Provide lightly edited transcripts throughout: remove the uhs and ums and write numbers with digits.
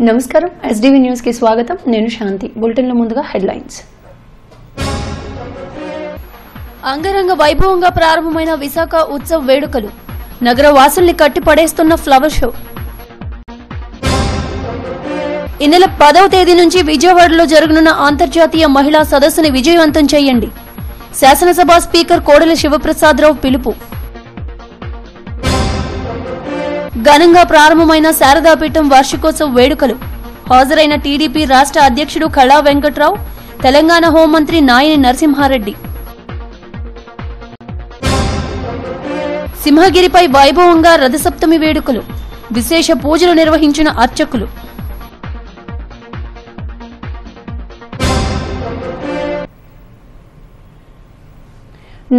నమస్కారం SDV news కి స్వాగతం నేను శాంతి బులెటిన్ లో ముందుగా హెడ్లైన్స్ అంగరంగ వైభవంగా ప్రారంభమైన విశాఖ ఉత్సవ్ వేడుకలు నగర వాసుల్ని కట్టిపడేస్తున్న ఫ్లవర్ షో ఈ నెల 10వ తేదీ నుంచి విజయవాడలో జరగనున్న అంతర్జాతీయ మహిళా సదస్సుని విజయవంతం చేయండి శాసనసభ స్పీకర్ కోడెల శివప్రసాదరావు పిలుపు ఘనంగా ప్రారంభమైన శారదాపీఠం వార్షికోత్సవ వేడుకలు హాజరైన టీడీపీ రాష్ట్ర అధ్యక్షుడు కళా వెంకట్రావు తెలంగాణ హోంమంత్రి నాయని నరసింహారెడ్డి సింహగిరిపై వైభవంగా రథసప్తమి వేడుకలు విశేష పూజలు నిర్వహించిన అర్చకులు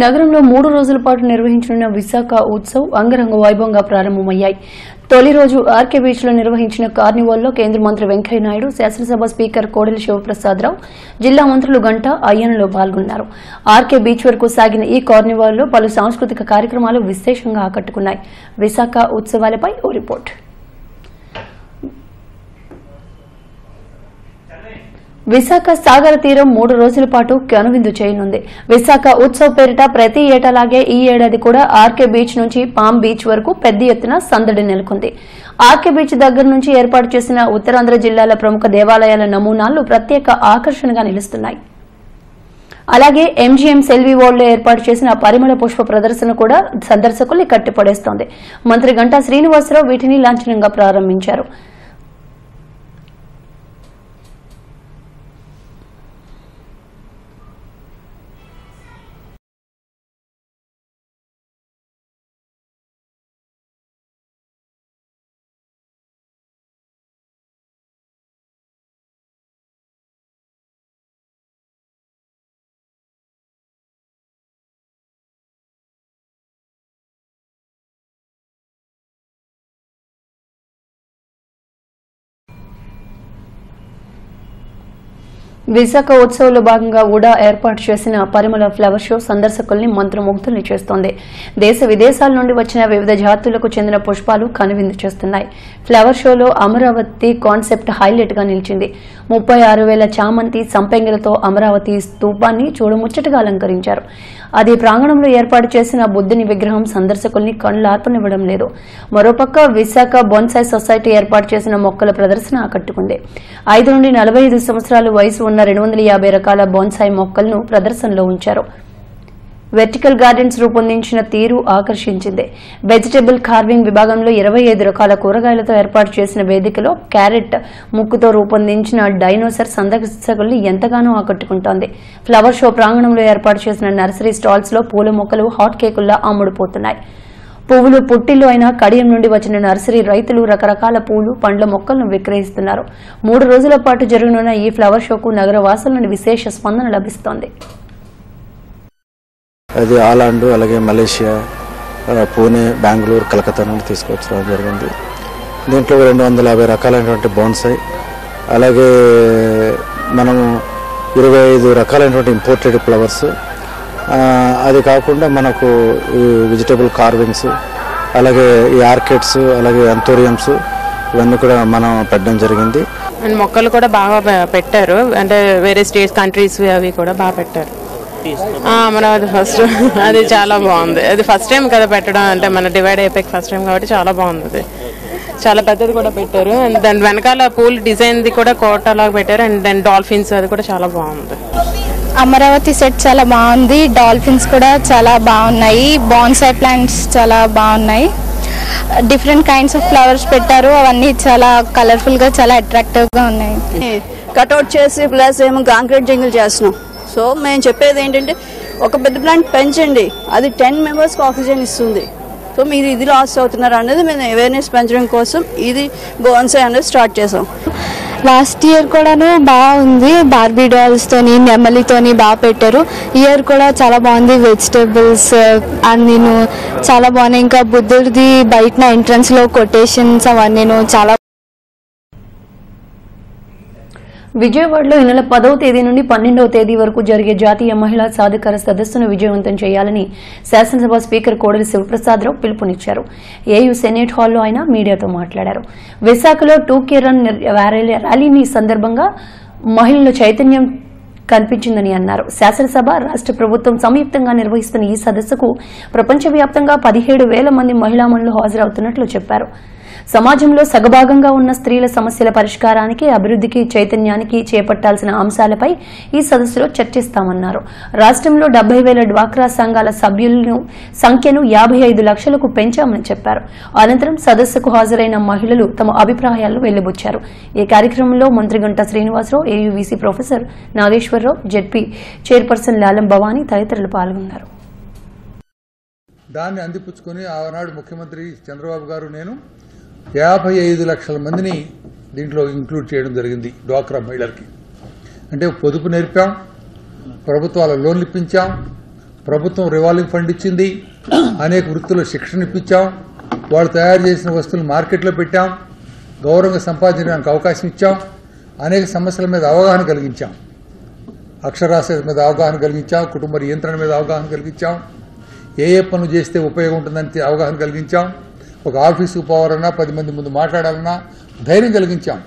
నగరంలో 3 రోజుల పాటు నిర్వహించనున్న విశాఖ ఉత్సవ్ అంగరంగ వైభవంగా ప్రారంభమయ్యాయి. తొలి రోజు ఆర్కే బీచ్ లో నిర్వహించిన కార్నివాల్లో కేంద్ర మంత్రి వెంకయ్యనాయుడు, శాసనసభ స్పీకర్ కోడెల శివప్రసాదరావు, జిల్లా మంత్రులు గంటా, అయ్యన్నలో పాల్గొన్నారు. ఆర్కే బీచ్ వరకు సాగిన ఈ కార్నివాల్లో పలు సాంస్కృతిక కార్యక్రమాలు విశేషంగా ఆకట్టుకున్నాయి. విశాఖ ఉత్సవాలపై ఓ రిపోర్ట్. విశాఖ సాగర తీరం 3 రోజుల పాటు కనువిందు చేయనుంది. విశాఖ ఉత్సవ్ పేరిట ప్రతి ఏటాలాగే ఈ ఏడాది కూడా ఆర్కే బీచ్ నుంచి పామ్ బీచ్ వరకు పెద్ద ఎత్తున సందడి నెలకొంది. ఆర్కే బీచ్ దగ్గర నుంచి ఏర్పాటు చేసిన ఉత్తరాంధ్ర జిల్లాల ప్రముఖ దేవాలయాల నమూనాలు ప్రత్యేక ఆకర్షణగా నిలుస్తున్నాయి. అలాగే ఎంజీఎం సెల్వి వరల్డ్ లో ఏర్పాటు చేసిన పరిమళ పుష్ప ప్రదర్శన కూడా సందర్శకుల్ని కట్టిపడేస్తోంది. మంత్రి గంటా శ్రీనివాసరావు వీటిని లాంఛనంగా ప్రారంభించారు. విశాఖ ఉత్సవంలో భాగంగా ఉడా ఏర్పాటు చేసిన పరిమళ ఫ్లవర్ షో సందర్శకుల్ని మంత్రముగ్ధుల్ని చేస్తోంది. దేశ విదేశాల నుండి వచ్చిన వివిధ జాతులకు చెందిన పుష్పాలు కనువిందు చేస్తున్నాయి. ఫ్లవర్ షోలో అమరావతి కాన్సెప్ట్ హైలైట్ గా నిలిచింది. 36,000 చామంతి సంపెంగలతో అమరావతి స్తూపాన్ని చూడముచ్చటగా అలంకరించారు. అది ప్రాంగణంలో ఏర్పాటు చేసిన బుద్ధుని విగ్రహం సందర్శకుల్ని కళ్లార్పనివ్వడం లేదు. మరోపక్క విశాఖ బోన్సాయ్ సొసైటీ ఏర్పాటు చేసిన మొక్కల ప్రదర్శన ఆకట్టుకుంది. 5 నుండి 45 సంవత్సరాల వయసు ఉన్న 250 రకాల బోన్సాయ్ మొక్కలను ప్రదర్శనలో ఉంచారు. వెర్టికల్ గార్డెన్స్ రూపొందించిన తీరు ఆకర్షించింది. వెజిటబుల్ కార్వింగ్ విభాగంలో 25 రకాల కూరగాయలతో ఏర్పాటు చేసిన వేదికలో క్యారెట్ ముక్కుతో రూపొందించిన డైనోసర్ సందర్శకుల్ని ఎంతగానో ఆకట్టుకుంటోంది. ఫ్లవర్ షో ప్రాంగణంలో ఏర్పాటు చేసిన నర్సరీ స్టాల్స్ లో పూల మొక్కలు హాట్ కేకుల్లా అమ్ముడుపోతున్నాయి. పువ్వులు పుట్టిల్లు అయిన కడియం నుండి వచ్చిన నర్సరీ రైతులు రకరకాల పూలు, పండ్ల మొక్కలను విక్రయిస్తున్నారు. 3 రోజుల పాటు జరగనున్న ఈ ఫ్లవర్ షోకు నగర వాసుల నుండి విశేష స్పందన లభిస్తోంది. అది ఆలాండ్, అలాగే మలేషియా, పూణే, బెంగళూరు, కలకత్తా నుండి తీసుకొచ్చడం జరిగింది. దీంట్లో 250 రకాలైనటువంటి బోన్సాయ్, అలాగే మనము 25 రకాలైనటువంటి ఇంపోర్టెడ్ ఫ్లవర్స్, అది కాకుండా మనకు వెజిటబుల్ కార్వింగ్స్, అలాగే ఈ ఆర్కిడ్స్, అలాగే అంతోరియంస్ ఇవన్నీ కూడా మనం పెట్టడం జరిగింది. అండ్ మొక్కలు కూడా బాగా పెట్టారు. అంటే వేరే స్టేట్స్, కంట్రీస్ అవి కూడా బాగా పెట్టారు. అమరావతి ఫస్ట్ అది చాలా బాగుంది. అది ఫస్ట్ టైం కదా పెట్టడం, అంటే మన డివైడ్ అయిపోయి ఫస్ట్ టైం కాబట్టి చాలా బాగుంది. అది చాలా పెద్దది కూడా పెట్టారు. అండ్ దాని వెనకాల పూల్ డిజైన్ది కూడా కోటలాగా పెట్టారు. అండ్ దాని డాల్ఫిన్స్ అది కూడా చాలా బాగుంది. అమరావతి సెట్ చాలా బాగుంది. డాల్ఫిన్స్ కూడా చాలా బాగున్నాయి. బాన్సాయ్ ప్లాంట్స్ చాలా బాగున్నాయి. డిఫరెంట్ కైండ్స్ ఆఫ్ ఫ్లవర్స్ పెట్టారు. అవన్నీ చాలా కలర్ఫుల్ గా, చాలా అట్రాక్టివ్ గా ఉన్నాయి. కట్అవుట్ చేసి ప్లస్ ఏమో కాంక్రీట్ జంగిల్ చేస్తున్నాం. సో మేము చెప్పేది ఏంటంటే ఒక పెద్ద ప్లాంట్ పెంచండి, అది 10 మెంబర్స్కి ఆక్సిజన్ ఇస్తుంది. సో మీరు ఇది లాస్ అవుతున్నారు అనేది మేము అవేర్నెస్ పెంచడం కోసం ఇది బోన్సాయ్ అనేది స్టార్ట్ చేసాం. లాస్ట్ ఇయర్ కూడాను బాగుంది. బార్బీ డాల్స్ తోని, నెమలితోని బాగా పెట్టారు. ఇయర్ కూడా చాలా బాగుంది. వెజిటేబుల్స్ అన్నీ చాలా బాగున్నాయి. ఇంకా బుద్ధుడిది బయట ఎంట్రన్స్ లో కొటేషన్స్ అవన్నీ చాలా. విజయవాడలో ఈ నెల 10వ తేదీ నుండి 12వ తేదీ వరకు జరిగే జాతీయ మహిళా సాధికార సదస్సును విజయవంతం చేయాలని శాసనసభ స్పీకర్ కోడెల శివప్రసాదరావు పిలుపునిచ్చారు. ఏయూ సెనేట్ హాల్లో ఆయన మీడియాతో మాట్లాడారు. విశాఖలో 2K రన్ ర్యాలీని సందర్భంగా మహిళల చైతన్యం కనిపించిందని అన్నారు. శాసనసభ, రాష్ట్ర ప్రభుత్వం సంయుక్తంగా నిర్వహిస్తున్న ఈ సదస్సుకు ప్రపంచవ్యాప్తంగా 17,000 మంది మహిళామణులు హాజరవుతున్నట్లు చెప్పారు. సమాజంలో సగభాగంగా ఉన్న స్త్రీల సమస్యల పరిష్కారానికి, అభివృద్ధికి, చైతన్యానికి చేపట్టాల్సిన అంశాలపై ఈ సదస్సులో చర్చిస్తామన్నారు. రాష్ట్రంలో 70,000 డ్వాక్రా సంఘాల సభ్యులను సంఖ్యను 55 లక్షలకు పెంచామని చెప్పారు. అనంతరం సదస్సుకు హాజరైన మహిళలు తమ అభిప్రాయాలను వెళ్లిబుచ్చారు. ఈ కార్యక్రమంలో మంత్రి Ganta Srinivasarao, AU VC professor Nageswararao, ZP chairperson Lalam Bhavani తదితరులు పాల్గొన్నారు. దాన్ని అందిపుచ్చుకొని ఆనాడు ముఖ్యమంత్రి చంద్రబాబు గారు నేను 55 లక్షల మందిని దీంట్లో ఇంక్లూడ్ చేయడం జరిగింది. డ్వాక్రా మహిళలకి అంటే పొదుపు నేర్పాం, ప్రభుత్వాల లోన్లు ఇప్పించాం, ప్రభుత్వం రివాల్వింగ్ ఫండ్ ఇచ్చింది, అనేక వృత్తుల్లో శిక్షణ ఇప్పించాం, వాళ్ళు తయారు చేసిన వస్తువులు మార్కెట్లో పెట్టాం, గౌరవంగా సంపాదించడానికి అవకాశం ఇచ్చాం, అనేక సమస్యల మీద అవగాహన కలిగించాం, అక్షరాస్యత మీద అవగాహన కలిగించాం, కుటుంబ నియంత్రణ మీద అవగాహన కలిగించాం, ఏ పనులు చేస్తే ఉపయోగం ఉంటుందని అవగాహన కలిగించాం, ఒక ఆఫీసుకు పోవాలన్నా 10 మంది ముందు మాట్లాడాలన్నా ధైర్యం కలిగించాం.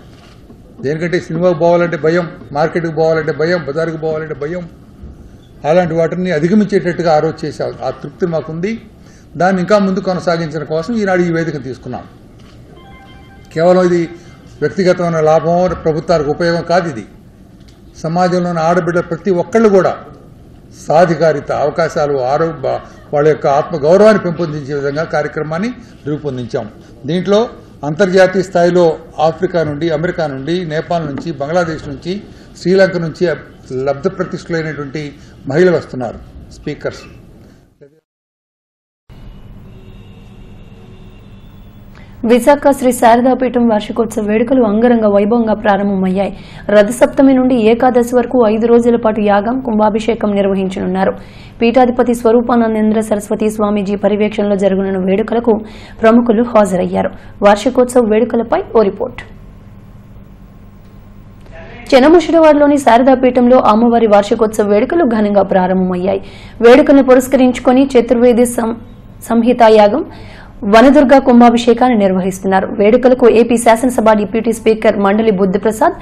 దేనికంటే సినిమాకు పోవాలంటే భయం, మార్కెట్కి పోవాలంటే భయం, బజారుకు పోవాలంటే భయం, అలాంటి వాటిని అధిగమించేటట్టుగా ఆ రోజు చేశాం. ఆ తృప్తి మాకుంది. దాన్ని ఇంకా ముందు కొనసాగించడం కోసం ఈనాడు ఈ వేదిక తీసుకున్నాం. కేవలం ఇది వ్యక్తిగతమైన లాభం, ప్రభుత్వాలకు ఉపయోగం కాదు. ఇది సమాజంలో ఉన్న ఆడబిడ్డ ప్రతి ఒక్కళ్ళు కూడా సాధికారిత, అవకాశాలు, ఆరోగ్య, వాళ్ళ యొక్క ఆత్మగౌరవాన్ని పెంపొందించే విధంగా కార్యక్రమాన్ని రూపొందించాం. దీంట్లో అంతర్జాతీయ స్థాయిలో ఆఫ్రికా నుండి, అమెరికా నుండి, నేపాల్ నుంచి, బంగ్లాదేశ్ నుంచి, శ్రీలంక నుంచి లబ్ధ ప్రతిష్ఠులైనటువంటి మహిళలు వస్తున్నారు స్పీకర్స్. విశాఖ శ్రీ శారదాపీఠం వార్షికోత్సవ వేడుకలు అంగరంగ వైభవంగా ప్రారంభమయ్యాయి. రథసప్తమి నుండి ఏకాదశి వరకు 5 రోజుల పాటు యాగం, కుంభాభిషేకం నిర్వహించనున్నారు. పీఠాధిపతి స్వరూపానందేంద్ర సరస్వతి స్వామీజీ పర్యవేక్షణలో జరగనున్న వేడుకలకు ప్రముఖులు హాజరయ్యారు. వార్షికోత్సవ వేడుకలపై ఓ రిపోర్ట్. చెన్నముషిడవాడలోని శారదాపీఠంలో అమ్మవారి వార్షికోత్సవ వేడుకలు ఘనంగా ప్రారంభమయ్యాయి. వేడుకలను పురస్కరించుకుని చతుర్వేది సంహిత యాగం, వనదుర్గ కుంభాభిషేకాన్ని నిర్వహిస్తున్నారు. వేడుకలకు ఏపీ శాసనసభ డిప్యూటీ స్పీకర్ మండలి బుద్ధిప్రసాద్,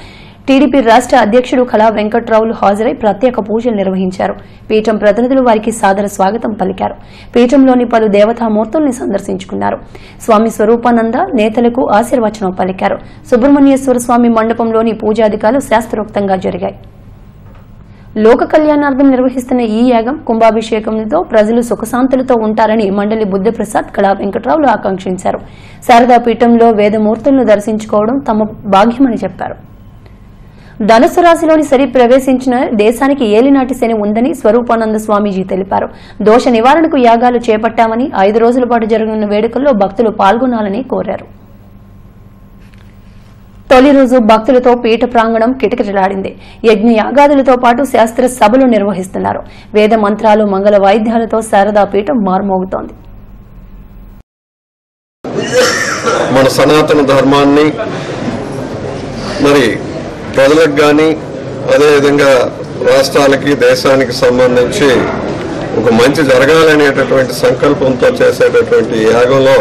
టీడీపీ రాష్ట్ర అధ్యక్షుడు కళా వెంకట్రావులు హాజరై ప్రత్యేక పూజలు నిర్వహించారు. పీఠం ప్రతినిధులు వారికి సాదర స్వాగతం పలికారు. పీఠంలోని పలు దేవతామూర్తుల్ని సందర్శించుకున్నారు. స్వామి స్వరూపానంద నేతలకు ఆశీర్వచనం పలికారు. సుబ్రహ్మణ్యేశ్వర స్వామి మండపంలోని పూజాధికాలు శాస్త్రోక్తంగా జరిగాయి. లోక కళ్యాణార్థం నిర్వహిస్తున్న ఈ యాగం, కుంభాభిషేకంతో ప్రజలు సుఖశాంతులతో ఉంటారని మండలి బుద్ధప్రసాద్, కళా వెంకట్రావులు ఆకాంక్షించారు. శారదాపీఠంలో వేదమూర్తులను దర్శించుకోవడం తమ భాగ్యమని చెప్పారు. ధనుసు రాశిలోని శని ప్రవేశించిన దేశానికి ఏలినాటి శని ఉందని స్వరూపానంద స్వామీజీ తెలిపారు. దోష నివారణకు యాగాలు చేపట్టామని, 5 రోజుల పాటు జరగనున్న వేడుకల్లో భక్తులు పాల్గొనాలని కోరారు. తొలి రోజు భక్తులతో పీఠ ప్రాంగణం కిటకిటలాడింది. యజ్ఞ యాగాదులతో పాటు శాస్త్ర సభలు నిర్వహిస్తున్నారు. వేద మంత్రాలు, మంగళ వాయిద్యాలతో శారదా పీఠం మారుమోగుతోంది. మన సనాతన ధర్మాన్ని మరి ప్రజలకు కానీ, అదేవిధంగా రాష్ట్రాలకి, దేశానికి సంబంధించి ఒక మంచి జరగాలనేటటువంటి సంకల్పంతో చేసేటటువంటి యాగంలో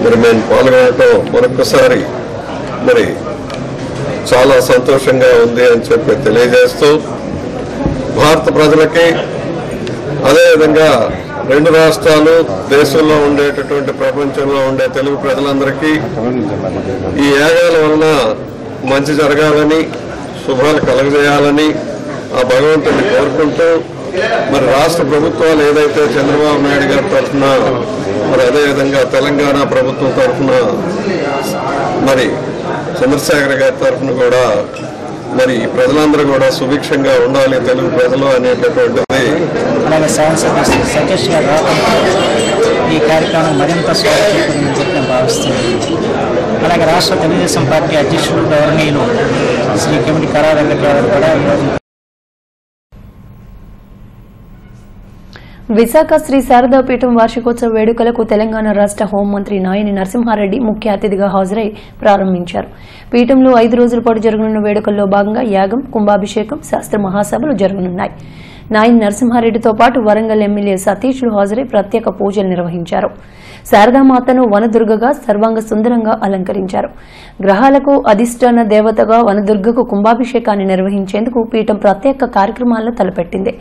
మరి మేము పాల్గొనడం మరొకసారి మరి చాలా సంతోషంగా ఉంది అని చెప్పి తెలియజేస్తూ, భారత ప్రజలకి, అదేవిధంగా 2 రాష్ట్రాలు, దేశంలో ఉండేటటువంటి ప్రపంచంలో ఉండే తెలుగు ప్రజలందరికీ ఈ యాగాల వలన మంచి జరగాలని, శుభాలు కలగజేయాలని ఆ భగవంతుడిని కోరుకుంటూ, మరి రాష్ట్ర ప్రభుత్వాలు ఏదైతే చంద్రబాబు నాయుడు గారి తరఫున, మరి అదేవిధంగా తెలంగాణ ప్రభుత్వం తరఫున, మరి చంద్రశేఖర్ గారి తరఫున కూడా మరి ప్రజలందరూ కూడా సుభిక్షంగా ఉండాలి తెలుగు ప్రజలు అనేటటువంటిది. అలాగే శాసనసభ సతీష్ గారు రావడంతో ఈ కార్యక్రమం మరింత స్వాగతించిందని చెప్పి నేను భావిస్తున్నాను. అలాగే రాష్ట్ర తెలుగుదేశం పార్టీ అధ్యక్షుడు గౌరవనీయులు శ్రీ కెమిటి కళా వెంకట్రావు కూడా ఈరోజు విశాఖ శ్రీ శారదాపీఠం వార్షికోత్సవ వేడుకలకు తెలంగాణ రాష్ట్ర హోంమంత్రి నాయని నరసింహారెడ్డి ముఖ్య అతిథిగా హాజరై ప్రారంభించారు. పీఠంలో 5 రోజుల పాటు జరగనున్న వేడుకల్లో భాగంగా యాగం, కుంభాభిషేకం, శాస్త్ర మహాసభలు జరగనున్నాయి. నాయని నరసింహారెడ్డితో పాటు వరంగల్ ఎమ్మెల్యే సతీష్లు హాజరై ప్రత్యేక పూజలు నిర్వహించారు. శారదామాతను వనదుర్గగా సర్వాంగ సుందరంగా అలంకరించారు. గ్రహాలకు అధిష్టాన దేవతగా వనదుర్గకు కుంభాభిషేకాన్ని నిర్వహించేందుకు పీఠం ప్రత్యేక కార్యక్రమాలను తలపెట్టింది.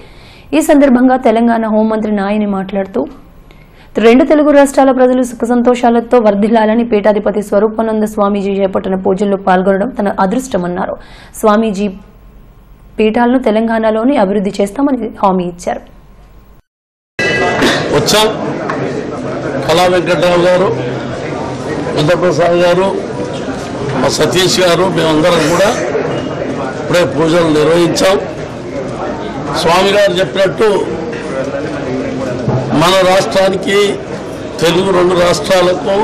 ఈ సందర్భంగా తెలంగాణ హోంమంత్రి నాయని మాట్లాడుతూ 2 తెలుగు రాష్ట్రాల ప్రజలు సుఖ సంతోషాలతో వర్ధిల్లాలని పీఠాధిపతి స్వరూపానంద స్వామీజీ చేపట్టిన పూజల్లో పాల్గొనడం తన అదృష్టమన్నారు. స్వామీజీ పీఠాలను తెలంగాణలోని అభివృద్ధి చేస్తామని హామీ ఇచ్చారు. కళా వెంకటరావు గారు, చంద్రప్రసాద్ గారు, మా సతీష్ గారు, మేమందరం కూడా ఇప్పుడే పూజలు నిర్వహించాం. స్వామి గారు చెప్పినట్టు మన రాష్ట్రానికి, తెలుగు 2 రాష్ట్రాలకు,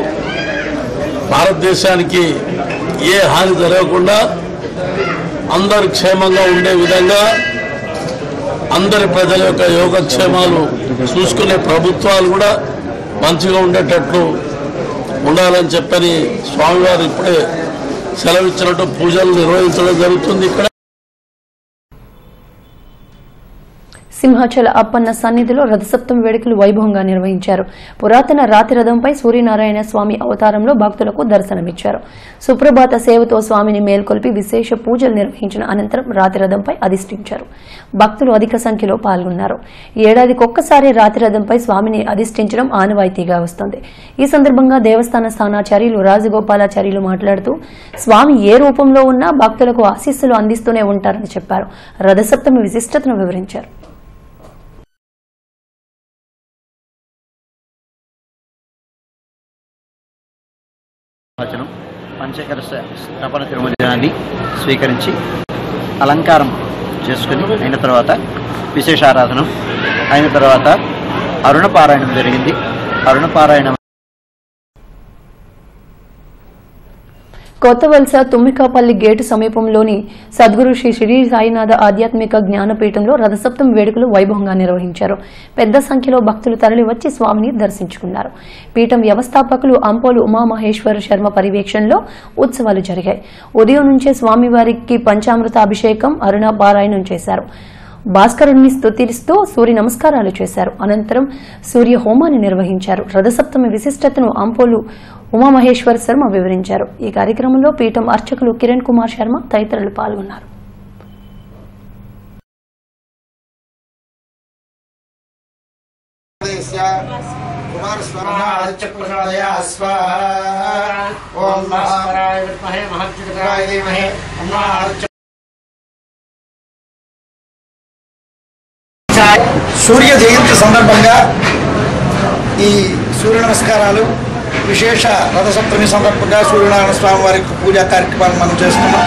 భారతదేశానికి ఏ హాని జరగకుండా అందరు క్షేమంగా ఉండే విధంగా అందరి ప్రజల యొక్క యోగక్షేమాలు చూసుకునే ప్రభుత్వాలు కూడా మంచిగా ఉండేటట్లు ఉండాలని చెప్పని స్వామివారు ఇప్పుడే సెలవిచ్చినట్టు పూజలు నిర్వహించడం జరుగుతుంది. ఇక్కడ సింహాచల అప్పన్న సన్నిధిలో రథసప్తమి వేడుకలు వైభవంగా నిర్వహించారు. పురాతన రాతి రథంపై సూర్యనారాయణ స్వామి అవతారంలో భక్తులకు దర్శనమిచ్చారు. సుప్రభాత సేవతో స్వామిని మేల్కొల్పి విశేష పూజలు నిర్వహించిన అనంతరం రాతి రథంపై అధిష్ఠించారు. భక్తులు అధిక సంఖ్యలో పాల్గొన్నారు. ఏడాదికొక్కసారి రాతి రథంపై స్వామిని అధిష్ఠించడం ఆనవాయితీగా వస్తోంది. ఈ సందర్భంగా దేవస్థాన స్థానాచార్యులు రాజగోపాలాచార్యులు మాట్లాడుతూ స్వామి ఏ రూపంలో ఉన్నా భక్తులకు ఆశీస్సులు అందిస్తూనే ఉంటారని చెప్పారు. రథసప్తమి విశిష్టతను వివరించారు. పంచకర స్థాపన తిరుమలాన్ని స్వీకరించి అలంకారం చేసుకుని అయిన తర్వాత విశేష ఆరాధన అయిన తర్వాత అరుణపారాయణం జరిగింది. అరుణపారాయణం కొత్తవలస తుమ్మికాపల్లి గేటు సమీపంలోని సద్గురు శ్రీ శ్రీ సాయినాథ ఆధ్యాత్మిక జ్ఞానపీఠంలో రథసప్తమి వేడుకలు వైభవంగా నిర్వహించారు. పెద్ద సంఖ్యలో భక్తులు తరలివచ్చి స్వామిని దర్శించుకున్నారు. పీఠం వ్యవస్థాపకులు అంపోలు ఉమామహేశ్వర శర్మ పర్యవేక్షణలో ఉత్సవాలు జరిగాయి. ఉదయం నుంచే స్వామివారికి పంచామృతాభిషేకం, అరుణ పారాయణం చేశారు. భాస్కరుడిని స్తుతిస్తూ సూర్య నమస్కారాలు చేశారు. అనంతరం సూర్య హోమాన్ని నిర్వహించారు. రథసప్తమి విశిష్టతను అంపోలు ఉమామహేశ్వర శర్మ వివరించారు. ఈ కార్యక్రమంలో పీఠం అర్చకులు కిరణ్ కుమార్ శర్మ తదితరులు పాల్గొన్నారు. సూర్య జయంతి సందర్భంగా ఈ సూర్య నమస్కారాలు, విశేష రథసప్తమి సందర్భంగా సూర్యనారాయణ స్వామి వారికి పూజా కార్యక్రమాలు మనం చేస్తున్నాం.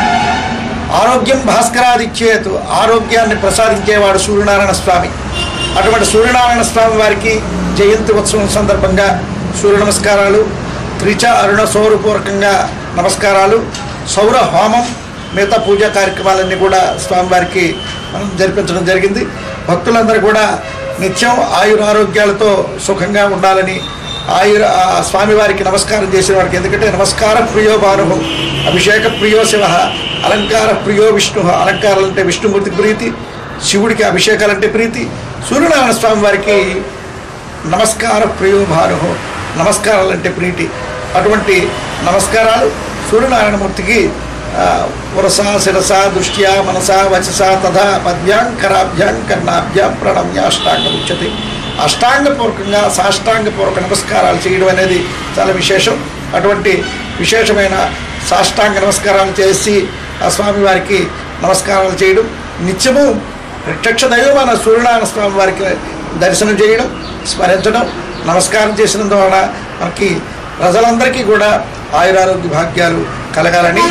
ఆరోగ్యం భాస్కరాదిచ్చేతు, ఆరోగ్యాన్ని ప్రసాదించేవాడు సూర్యనారాయణ స్వామి. అటువంటి సూర్యనారాయణ స్వామి వారికి జయంతి ఉత్సవం సందర్భంగా సూర్య నమస్కారాలు, త్రిచ అరుణ సౌరపూర్వకంగా నమస్కారాలు, సౌర హోమం, మిగతా పూజా కార్యక్రమాలన్నీ కూడా స్వామివారికి మనం జరిపించడం జరిగింది. భక్తులందరూ కూడా నిత్యం ఆయురారోగ్యాలతో సుఖంగా ఉండాలని స్వామివారికి నమస్కారం చేసిన వారికి, ఎందుకంటే నమస్కార ప్రియో భాను, అభిషేక ప్రియో శివ, అలంకార ప్రియో విష్ణు, అలంకారాలంటే విష్ణుమూర్తికి ప్రీతి, శివుడికి అభిషేకాలంటే ప్రీతి. సూర్యనారాయణ స్వామి వారికి నమస్కార ప్రియో భాను, నమస్కారాలంటే ప్రీతి. అటువంటి నమస్కారాలు సూర్యనారాయణమూర్తికి పురసా శిరసా దృష్ట్యా మనసా వచసా తథా పద్భ్యాం కరాభ్యాం కర్ణాభ్యాం ప్రణమ్యాష్టాంగం ఉచ్యతే. అష్టాంగపూర్వకంగా సాష్టాంగపూర్వక నమస్కారాలు చేయడం అనేది చాలా విశేషం. అటువంటి విశేషమైన సాష్టాంగ నమస్కారాలు చేసి ఆ స్వామివారికి నమస్కారాలు చేయడం, నిత్యము ప్రత్యక్ష దైవమైన సూర్యనారాయణ స్వామి వారికి దర్శనం చేయడం, స్మరించడం, నమస్కారం చేసిన ద్వారా మనకి ప్రజలందరికీ కూడా ఆయురారోగ్య భాగ్యాలు కలగాలని.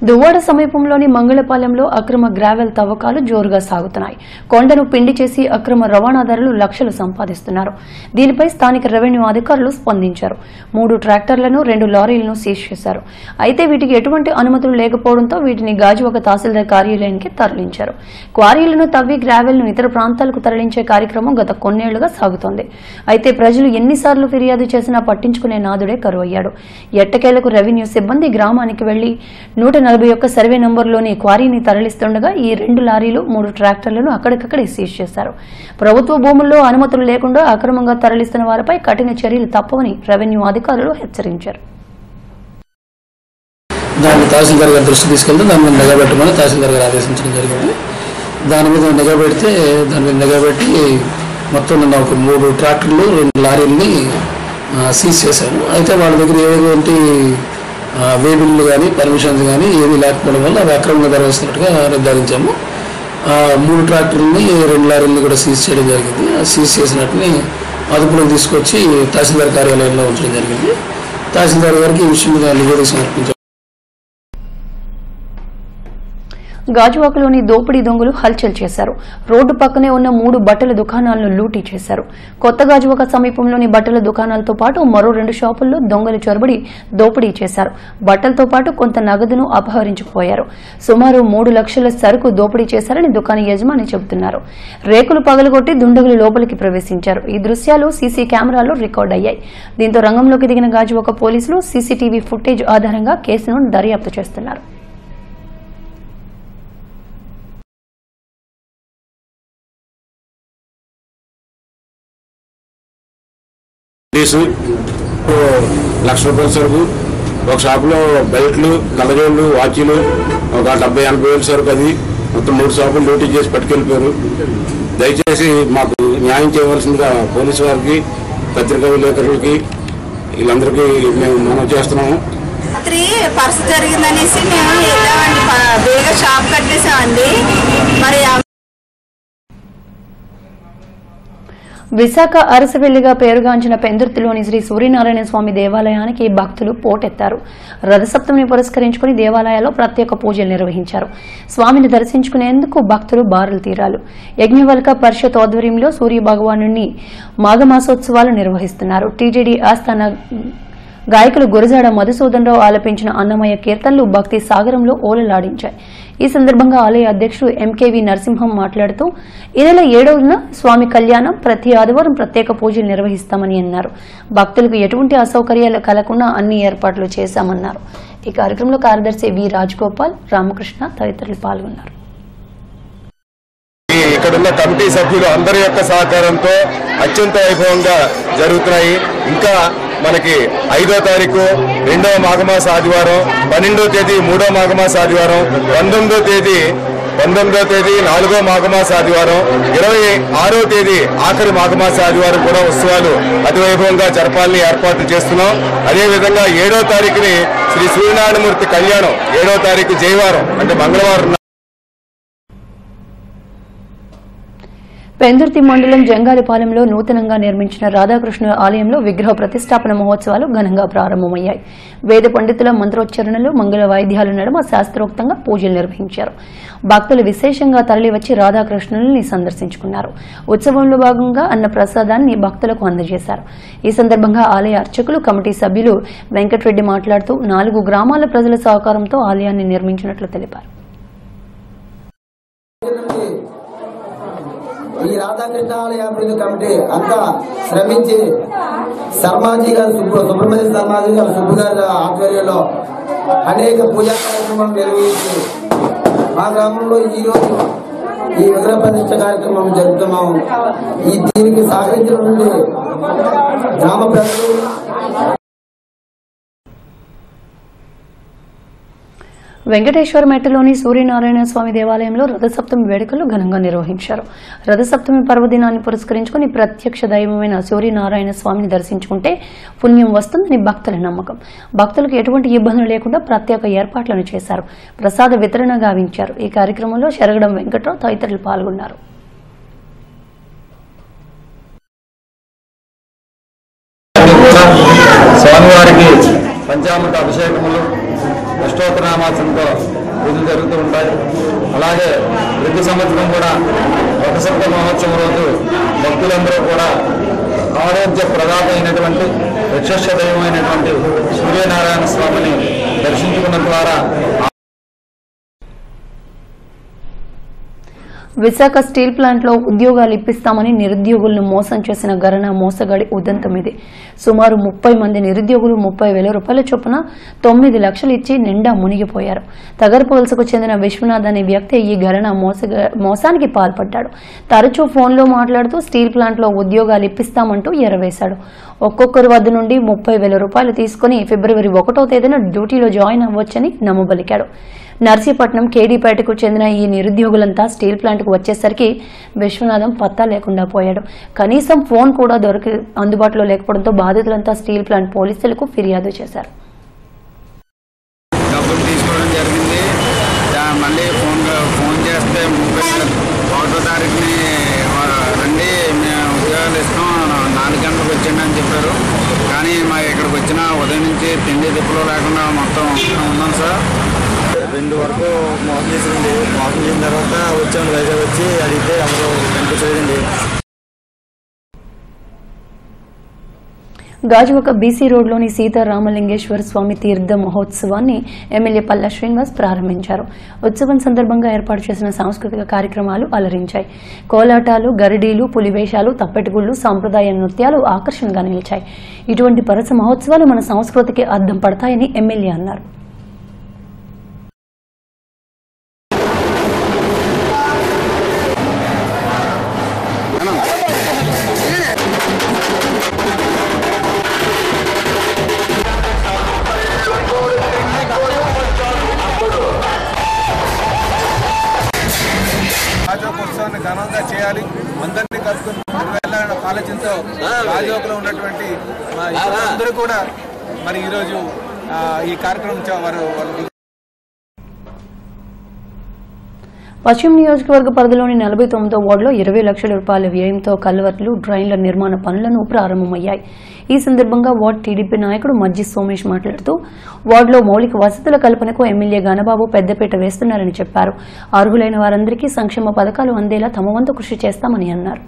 దువ్వాడ సమీపంలోని మంగళపాలెంలో అక్రమ గ్రావెల్ తవ్వకాలు జోరుగా సాగుతున్నాయి. కొండను పిండి చేసి అక్రమ రవాణాదారులు లక్షలు సంపాదిస్తున్నారు. దీనిపై స్థానిక రెవెన్యూ అధికారులు స్పందించారు. 3 ట్రాక్టర్లను 2 లారీలను సీజ్ చేశారు. అయితే వీటికి ఎటువంటి అనుమతులు లేకపోవడంతో వీటిని గాజువాక తహసీల్దార్ కార్యాలయానికి తరలించారు. క్వారీలను తవ్వి గ్రావెల్ను ఇతర ప్రాంతాలకు తరలించే కార్యక్రమం గత కొన్నేళ్లుగా సాగుతోంది. అయితే ప్రజలు ఎన్నిసార్లు ఫిర్యాదు చేసినా పట్టించుకునే నాదుడే కరువయ్యాడు. ఎట్టకేలకు రెవెన్యూ సిబ్బంది గ్రామానికి వెళ్లి 141 సర్వే నంబర్లోని క్వారీని తరలిస్తుండగా ఈ 2 లారీలు 3 ట్రాక్టర్లను అక్కడికక్కడే సీజ్ చేశారు. ప్రభుత్వ భూముల్లో అనుమతులు లేకుండా అక్రమంగా తరలిస్తున్న వారిపై కఠిన చర్యలు తప్పవని రెవెన్యూ అధికారులు హెచ్చరించారు. దాన్ని తహసీల్దార్ గారి దృష్టి తీసుకెళ్తే దాని మీద నిఘా పెట్టమని తహసీల్దార్ గారు ఆదేశించడం జరిగింది. దాని మీద నిఘా పెడితే దాని మీద నిఘా పెట్టి మొత్తం నిన్న ఒక 3 ట్రాక్టర్లు 2 లారీలని సీజ్ చేశాము. అయితే వాళ్ళ దగ్గర ఏటువంటి వేబిల్లు కానీ పర్మిషన్స్ కానీ ఏమీ లేకపోవడం వల్ల అవి అక్రమంగా తరలిస్తున్నట్టుగా నిర్ధారించాము. 3 ట్రాక్టర్లని 2 లారీలని కూడా సీజ్ చేయడం జరిగింది. సీజ్ చేసినట్టుని అదుపులోకి తీసుకొచ్చి తహసీల్దార్ కార్యాలయంలో ఉంచడం జరిగింది. తహసీల్దార్ గారికి ఈ విషయం మీద నివేదిక సమర్పించారు. గాజువాకలోని దోపిడీ దొంగలు హల్చల్ చేశారు. రోడ్డు పక్కనే ఉన్న 3 బట్టల దుకాణాలను లూటీ చేశారు. కొత్త గాజువాక సమీపంలోని బట్టల దుకాణాలతో పాటు మరో 2 షాపుల్లో దొంగలు చొరబడి దోపిడీ చేశారు. బట్టలతో పాటు కొంత నగదును అపహరించుకుపోయారు. సుమారు 3 లక్షల సరుకు దోపిడీ చేశారని దుకాణ యజమాని చెబుతున్నారు. రేకులు పగలగొట్టి దుండగులు లోపలికి ప్రవేశించారు. ఈ దృశ్యాలు సీసీ కెమెరాలో రికార్డ్ అయ్యాయి. దీంతో రంగంలోకి దిగిన గాజువాక పోలీసులు సీసీటీవీ ఫుటేజ్ ఆధారంగా కేసును దర్యాప్తు చేస్తున్నారు. లక్ష రూపాయల సరుకు, ఒక షాపులో బెల్ట్లు, కలజోళ్ళు, వాచీలు, ఒక 70-80 వేల సరుకు, అది మొత్తం 3 షాపులు డ్యూటీ చేసి పట్టుకెళ్ళిపోయారు. దయచేసి మాకు న్యాయం చేయవలసిందిగా పోలీసు వారికి, పత్రికా విలేకరులకి, వీళ్ళందరికీ మేము మనం చేస్తున్నాము. రాత్రి పర్సు జరిగిందనేసి మేము వెళ్ళామండి, బేగ షాప్ కట్టేసామండి. మరి విశాఖ అరసవెల్లిగా పేరుగాంచిన పెందుర్తిలోని శ్రీ సూర్యనారాయణ స్వామి దేవాలయానికి భక్తులు పోటెత్తారు. రథసప్తమిని పురస్కరించుకుని దేవాలయాల్లో ప్రత్యేక పూజలు నిర్వహించారు. స్వామిని దర్శించుకునేందుకు భక్తులు బారులు తీరాలు. యజ్ఞవల్క పరిషత్ ఆధ్వర్యంలో సూర్య భగవానుని మాఘమాసోత్సవాలు నిర్వహిస్తున్నారు. టీజీడీ ఆస్థాన గాయకులు గురజాడ మధుసూదనరావు ఆలపించిన అన్నమయ్య కీర్తనలు భక్తి సాగరంలో ఓలలాడించాయి. ఈ సందర్భంగా ఆలయ అధ్యక్షుడు ఎంకేవి నరసింహం మాట్లాడుతూ ఈ నెల 7న స్వామి కళ్యాణం, ప్రతి ఆదివారం ప్రత్యేక పూజలు నిర్వహిస్తామని అన్నారు. భక్తులకు ఎటువంటి అసౌకర్యాలు కలగకుండా అన్ని ఏర్పాట్లు చేశామన్నారు. ఈ కార్యక్రమంలో కార్యదర్శి వి రాజగోపాల్, రామకృష్ణ తదితరులు పాల్గొన్నారు. ఇక్కడున్న కమిటీ సభ్యులు అందరి యొక్క సహకారంతో అత్యంత వైభవంగా జరుగుతున్నాయి. ఇంకా మనకి 5వ తారీఖు 2వ మాఘమాస ఆదివారం, 12వ తేదీ 3వ మాఘమాస ఆదివారం, 19వ తేదీ 4వ మాఘమాస ఆదివారం, 26వ తేదీ ఆఖరి మాఘమాస ఆదివారం కూడా ఉత్సవాలు అతివైభవంగా జరపాలని ఏర్పాట్లు చేస్తున్నాం. అదేవిధంగా 7వ తారీఖుని శ్రీ సూర్యనారాయణమూర్తి కళ్యాణం, 7వ తారీఖు జయవారం అంటే మంగళవారం. పెందుర్తి మండలం జంగాలిపాలెంలో నూతనంగా నిర్మించిన రాధాకృష్ణ ఆలయంలో విగ్రహ ప్రతిష్టాపన మహోత్సవాలు ఘనంగా ప్రారంభమయ్యాయి. వేద పండితుల మంత్రోచ్చరణలు, మంగళ వాయిద్యాల నడుమ శాస్త్రోక్తంగా పూజలు నిర్వహించారు. భక్తులు విశేషంగా తరలివచ్చి రాధాకృష్ణుల్ని సందర్శించుకున్నారు. ఉత్సవంలో భాగంగా అన్న ప్రసాదాన్ని భక్తులకు అందజేశారు. ఈ సందర్భంగా ఆలయ అర్చకులు, కమిటీ సభ్యులు వెంకటరెడ్డి మాట్లాడుతూ 4 గ్రామాల ప్రజల సహకారంతో ఆలయాన్ని నిర్మించినట్లు తెలిపారు. ఈ రాధాకృష్ణ ఆలయ అభివృద్ధి కమిటీ అంతా శ్రమించి శర్మాజీ గారు, సుబ్రహ్మణ్య శర్మాజీ గారు, సుబ్బు గారి ఆధ్వర్యంలో అనేక పూజా కార్యక్రమాలు నిర్వహించి మా గ్రామంలో ఈ రోజు ఈ విగ్రహ ప్రతిష్ఠ కార్యక్రమం జరుపుతున్నాము. దీనికి సహకరించినటువంటి గ్రామ ప్రజలు, వెంకటేశ్వరమెట్టలోని సూర్యనారాయణ స్వామి దేవాలయంలో రథసప్తమి వేడుకలు ఘనంగా నిర్వహించారు. రథసప్తమి పర్వదినాన్ని పురస్కరించుకుని ప్రత్యక్ష దైవమైన సూర్యనారాయణ స్వామిని దర్శించుకుంటే పుణ్యం వస్తుందని భక్తుల నమ్మకం. భక్తులకు ఎటువంటి ఇబ్బందులు లేకుండా ప్రత్యేక ఏర్పాట్లను చేశారు. ప్రసాద వితరణ గావించారు. ఈ కార్యక్రమంలో శరగడం వెంకట్రావు తదితరులు పాల్గొన్నారు. స్వామివారికి పంచామృత అభిషేకములు, అష్టోత్తరనామాసంతో విధులు జరుగుతూ ఉంటాయి. అలాగే ప్రతి సంవత్సరం కూడా రథసప్త మహోత్సవం రోజు భక్తులందరూ కూడా ఆరోగ్య ప్రదాత అయినటువంటి యక్ష దైవమైనటువంటి సూర్యనారాయణ స్వామిని దర్శించుకున్న ద్వారా విశాఖ స్టీల్ ప్లాంట్ లో ఉద్యోగాలు ఇప్పిస్తామని నిరుద్యోగులను మోసం చేసిన ఘటన మోసగాడి ఉదంతం ఇది. సుమారు 30 మంది నిరుద్యోగులు 30,000 రూపాయల చొప్పున 9 లక్షలు ఇచ్చి నిండా మునిగిపోయారు. తగరపువలసకు చెందిన విశ్వనాథ్ అనే వ్యక్తి ఈ ఘటన మోసానికి పాల్పడ్డాడు. తరచూ ఫోన్లో మాట్లాడుతూ స్టీల్ ప్లాంట్ లో ఉద్యోగాలు ఇప్పిస్తామంటూ ఎరవేశాడు. ఒక్కొక్కరి వద్ద నుండి 30,000 రూపాయలు తీసుకుని ఫిబ్రవరి 1వ తేదీన డ్యూటీలో జాయిన్ అవ్వొచ్చని నమ్మబలికాడు. నర్సీపట్నం కేడీపేటకు చెందిన ఈ నిరుద్యోగులంతా స్టీల్ ప్లాంట్కు వచ్చేసరికి విశ్వనాథం పత్తా లేకుండా పోయాడు. కనీసం ఫోన్ కూడా అందుబాటులో లేకపోవడంతో బాధితులంతా స్టీల్ ప్లాంట్ పోలీసులకు ఫిర్యాదు చేశారు. డబ్బులు తీసుకోవడం జరిగింది. మళ్ళీ ఫోన్ చేస్తే 31వ తారీఖుని రండి మేము ఉద్యోగాలు ఇస్తాం 4 గంటలకు వచ్చండి అని చెప్పారు. కానీ మా ఇక్కడికి వచ్చిన ఉదయం నుంచి తిండి తిప్పులు లేకుండా మొత్తం ఉన్నాం సార్. 2 వరకు మోసం చేసింది. మోసం చేసిన తర్వాత వచ్చాము వైజాగ్. వచ్చి అడిగితే ఎవరు కనిపించలేదండి. గాజువాక బీసీ రోడ్లోని సీతారామలింగేశ్వర స్వామి తీర్థ మహోత్సవాన్ని ఎమ్మెల్యే పల్లా శ్రీనివాస్ ప్రారంభించారు. ఉత్సవం సందర్భంగా ఏర్పాటు చేసిన సాంస్కృతిక కార్యక్రమాలు అలరించాయి. కోలాటాలు, గరిడీలు, పులివేషాలు, తప్పెటగుళ్లు, సాంప్రదాయ నృత్యాలు ఆకర్షణగా నిలిచాయి. ఇటువంటి పరస మహోత్సవాలు మన సంస్కృతికి అద్దం పడతాయని ఎమ్మెల్యే అన్నారు. ఉత్సవాన్ని ఘనంగా చేయాలి, అందరినీ కలుపుకుని వెళ్ళాలన్న ఆలోచనతో రాజోకలో ఉన్నటువంటి మా అందరూ కూడా మరి ఈరోజు ఈ కార్యక్రమం పశ్చిమ నియోజకవర్గ పరిధిలోని 49వ వార్డులో 20 లక్షల రూపాయల వ్యయంతో కల్వర్ట్లు, డ్రైన్ల నిర్మాణ పనులను ప్రారంభమయ్యాయి. ఈ సందర్భంగా వార్డు టీడీపీ నాయకుడు మజ్జి సోమేష్ మాట్లాడుతూ వార్డులో మౌలిక వసతుల కల్పనకు ఎమ్మెల్యే గణబాబు పెద్దపీట వేస్తున్నారని చెప్పారు. అర్హులైన వారందరికీ సంక్షేమ పథకాలు అందేలా తమ వంతు కృషి చేస్తామని అన్నారు.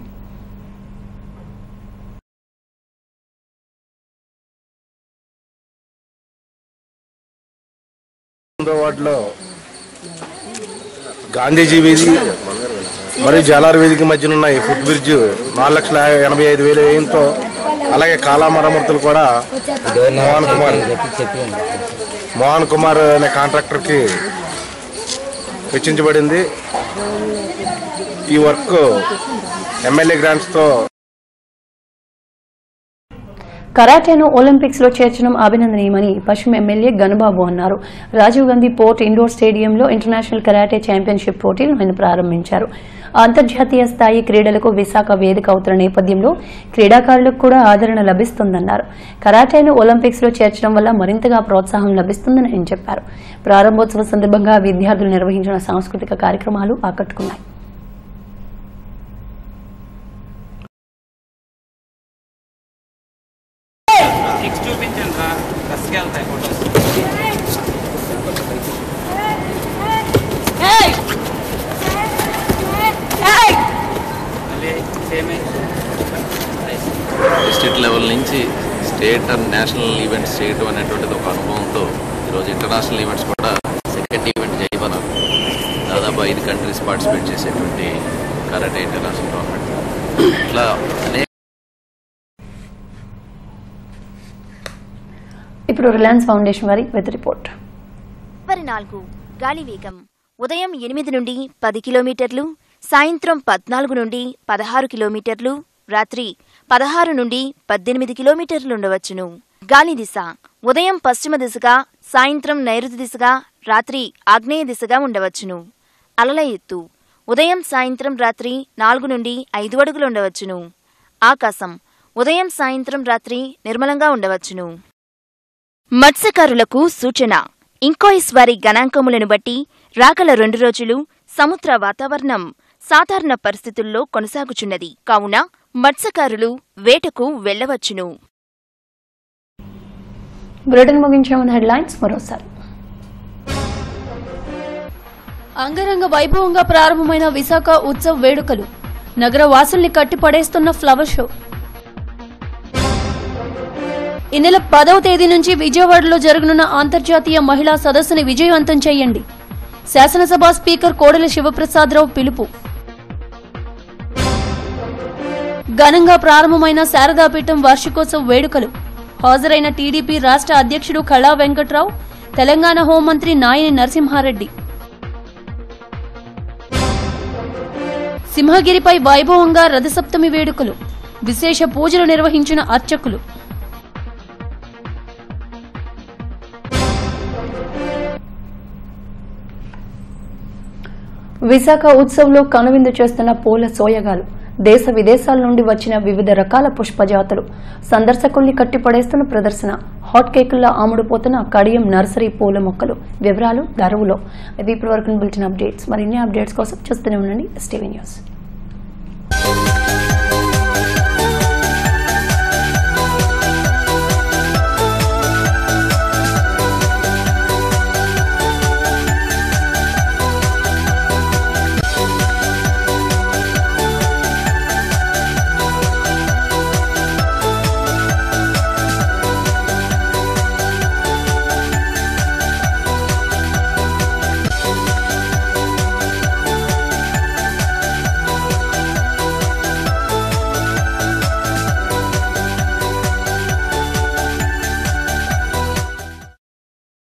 గాంధీజీ వీధి మరియు జాలార్ వీధికి మధ్యనున్న ఈ ఫుట్ బ్రిడ్జ్ 4,85,000 వ్యయంతో, అలాగే కాలా మరమ్మతులు కూడా మోహన్ కుమార్ అనే కాంట్రాక్టర్కి వెచ్చించబడింది. ఈ వర్క్ ఎమ్మెల్యే గ్రాంట్స్తో కరాటేను ఒలింపిక్స్ లో చేర్చడం అభినందనీయమని పశ్చిమ ఎమ్మెల్యే గణబాబు అన్నారు. రాజీవ్ గాంధీ పోర్ట్ ఇండోర్ స్టేడియంలో ఇంటర్నేషనల్ కరాటే ఛాంపియన్షిప్ పోటీలను ఆయన ప్రారంభించారు. అంతర్జాతీయ స్థాయి క్రీడలకు విశాఖ వేదిక అవుతున్న నేపథ్యంలో క్రీడాకారులకు కూడా ఆదరణ లభిస్తుందన్నారు. కరాటేను ఒలింపిక్స్ లో చేర్చడం వల్ల మరింతగా ప్రోత్సాహం లభిస్తుందని ఆయన చెప్పారు. ప్రారంభోత్సవ సందర్భంగా విద్యార్థులు నిర్వహించిన సాంస్కృతిక కార్యక్రమాలు ఆకట్టుకున్నాయి. డిస్ట్రిక్ట్ లెవెల్ నుంచి స్టేట్ అండ్ నేషనల్ ఈవెంట్స్ చేయడం అనేటువంటిది ఒక అనుభవంతో ఈరోజు ఇంటర్నేషనల్ ఈవెంట్స్ కూడా సెకండ్ ఈవెంట్ చేయబోనారు. దాదాపు 5 కంట్రీస్ పార్టిసిపేట్ చేసేటువంటి కరాటే ఇంటర్నేషనల్ టోర్నమెంట్. ఇట్లా ఇప్పుడు రిలయన్స్ ఫౌండేషన్ వారి వెదర్ రిపోర్ట్. 4 గాలి వేగం ఉదయం 8 నుండి 10 కిలోమీటర్లు, సాయంత్రం 14 నుండి 16 కిలోమీటర్లు, రాత్రి 16 నుండి 18 కిలోమీటర్లుండవచ్చును. గాలి దిశ ఉదయం పశ్చిమ దిశగా, సాయంత్రం నైరుతి దిశగా, రాత్రి ఆగ్నేయ దిశగా ఉండవచ్చును. అలల ఎత్తు ఉదయం సాయంత్రం రాత్రి 4 నుండి 5 అడుగులుండవచ్చును. ఆకాశం ఉదయం సాయంత్రం రాత్రి నిర్మలంగా ఉండవచ్చును. మత్స్యకారులకు సూచన. ఇంకోయిస్ వారి గణాంకములను బట్టి రాగల 2 రోజులు సముద్ర వాతావరణం సాధారణ పరిస్థితుల్లో కొనసాగుచున్నది. కావున మత్స్యకారులు వేటకు వెళ్లవచ్చును. బులెటిన్ ముగించే ముందు హెడ్లైన్స్ మరోసారి. అంగరంగ వైభవంగా ప్రారంభమైన విశాఖ ఉత్సవ్ వేడుకలు. నగర వాసుల్ని కట్టిపడేస్తున్న ఫ్లవర్ షో. ఈ నెల 10వ తేదీ నుంచి విజయవాడలో జరగనున్న అంతర్జాతీయ మహిళా సదస్సుని విజయవంతం చేయండి. శాసనసభ స్పీకర్ కోడెల శివప్రసాదరావు పిలుపు. ఘనంగా ప్రారంభమైన శారదాపీఠం వార్షికోత్సవ వేడుకలు. హాజరైన టీడీపీ రాష్ట్ర అధ్యక్షుడు కళా వెంకట్రావు, తెలంగాణ హోంమంత్రి నాయని నరసింహారెడ్డి. సింహగిరిపై వైభవంగా రథసప్తమి వేడుకలు. విశేష పూజలు నిర్వహించిన అర్చకులు. విశాఖ ఉత్సవంలో కనువిందు చేస్తున్న పూల సోయగాలు. దేశ విదేశాల నుండి వచ్చిన వివిధ రకాల పుష్పజాతులు. సందర్శకుల్ని కట్టిపడేస్తున్న ప్రదర్శన. హాట్ కేకుల్లో ఆముడుపోతున్న కడియం నర్సరీ పూల మొక్కలు. వివరాలు ధరవులో. ఇవి ఇప్పటివరకు బులెటిన్ అప్డేట్స్. మరిన్ని అప్డేట్స్ కోసం చూస్తూనే ఉండండి STV న్యూస్.